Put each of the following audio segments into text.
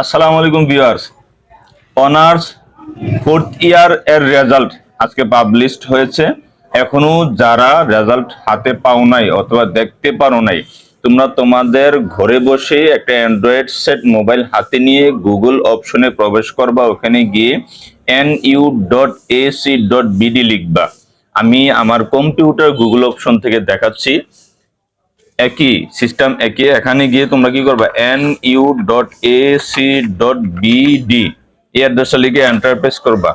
আসসালামু আলাইকুম viewers. Honours fourth year এর রেজাল্ট আজকে পাবলিশড হয়েছে। এখনো যারা রেজাল্ট হাতে পাও নাই অথবা দেখতে পারো নাই, তোমরা তোমাদের ঘরে বসে একটা অ্যান্ড্রয়েড সেট মোবাইল হাতে নিয়ে গুগল অপশনে প্রবেশ করবা। ওখানে গিয়ে nu.ac.bd লিখবা। আমি আমার কম্পিউটার গুগল অপশন থেকে দেখাচ্ছি। একই সিস্টেম একই, এখানে গিয়ে তোমরা কি করবা, nu.ac.bd এই অ্যাড্রেসটা লিখে এন্টার প্রেস করবা।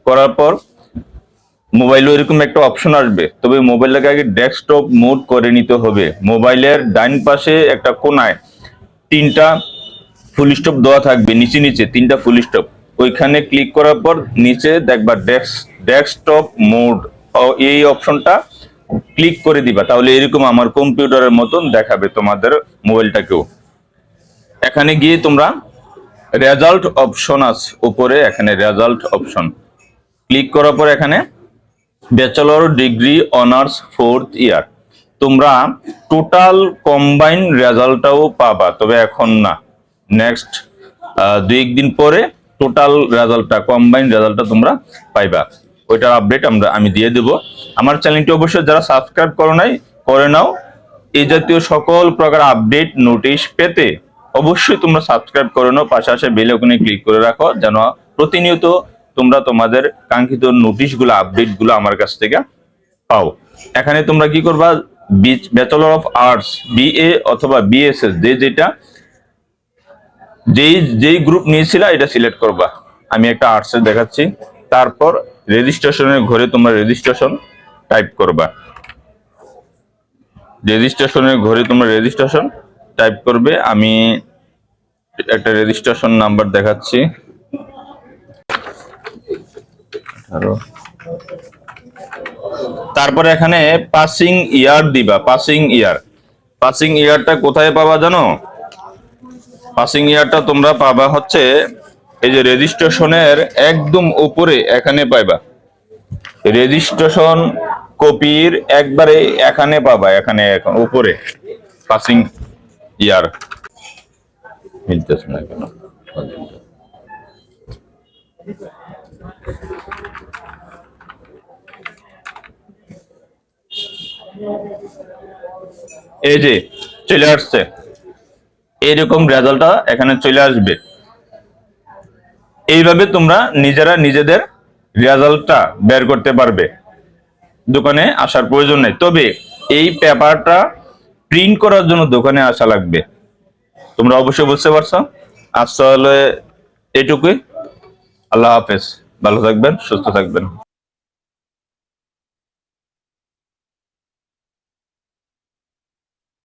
করার পর মোবাইলে এরকম একটা অপশন আসবে, তবে মোবাইলটাকে আগে ডেস্কটপ মোড করে নিতে হবে। মোবাইলের ডাইন পাশে একটা কোনায় তিনটা ফুল স্টপ দেওয়া থাকবে, নিচে নিচে তিনটা ফুল স্টপ। ওইখানে ক্লিক করার পর নিচে দেখবা ডেস্কটপ মোড, এই অপশনটা ক্লিক করে দিবা। তাহলে এরকম আমার কম্পিউটারের মতন দেখাবে তোমাদের মোবাইলটাকেও। এখানে গিয়ে তোমরা রেজাল্ট অপশন আছে উপরে, এখানে রেজাল্ট অপশন ক্লিক করার পর এখানে bachelor degree honours fourth year, তোমরা টোটাল কম্বাইন রেজাল্টটাও পাবা, তবে এখন না, নেক্সট 2-1 দিন পরে টোটাল রেজাল্টটা, কম্বাইন রেজাল্টটা তোমরা পাইবা। ওইটার আপডেট আমি দিয়ে দেব। আমার চ্যানেলটি অবশ্যই যারা সাবস্ক্রাইব করো নাই করে নাও। এই জাতীয় সকল প্রকার আপডেট নোটিশ পেতে অবশ্যই তোমরা সাবস্ক্রাইব করে নাও, পাশাপাশি বেল আইকনে ক্লিক করে রাখো, যেন প্রতিনিয়ত তোমরা তোমাদের কাঙ্ক্ষিত নোটিশগুলো, আপডেটগুলো আমার কাছ থেকে পাও। এখানে তোমরা কি করবা, ব্যাচেলর অফ আর্টস বিএ অথবা বিএসএস যেই গ্রুপ নিয়েছিল এটা সিলেক্ট করবা। আমি একটা আর্টসের দেখাচ্ছি। তারপর রেজিস্ট্রেশনের ঘরে তোমরা রেজিস্ট্রেশন টাইপ করবা। রেজিস্ট্রেশনের ঘরে তোমরা রেজিস্ট্রেশন টাইপ করবে। আমি একটা রেজিস্ট্রেশন নাম্বার দেখাচ্ছি, 18। তারপরে এখানে পাসিং ইয়ার দিবা। পাসিং ইয়ারটা কোথায় পাবা জানো? পাসিং ইয়ারটা তোমরা পাবা হচ্ছে এই যে রেজিস্ট্রেশনের একদম উপরে এখানে পাইবা। রেজিস্ট্রেশন কপির একবারে এখানে পাবা, এখানে উপরে পাসিং ইয়ার। মিলতেছে না কেন? এই যে চলে আসছে, এইরকম রেজাল্টটা এখানে চলে আসবে। এইভাবে তোমরা নিজেরা নিজেদের রেজাল্টটা বের করতে পারবে, দোকানে আসার প্রয়োজন নেই। তবে এই পেপারটা প্রিন্ট করার জন্য দোকানে আসা লাগবে। তোমরা অবশ্যই বুঝতে পারছো। আজ তাহলে এটুকুই। আল্লাহ হাফেজ, ভালো থাকবেন, সুস্থ থাকবেন।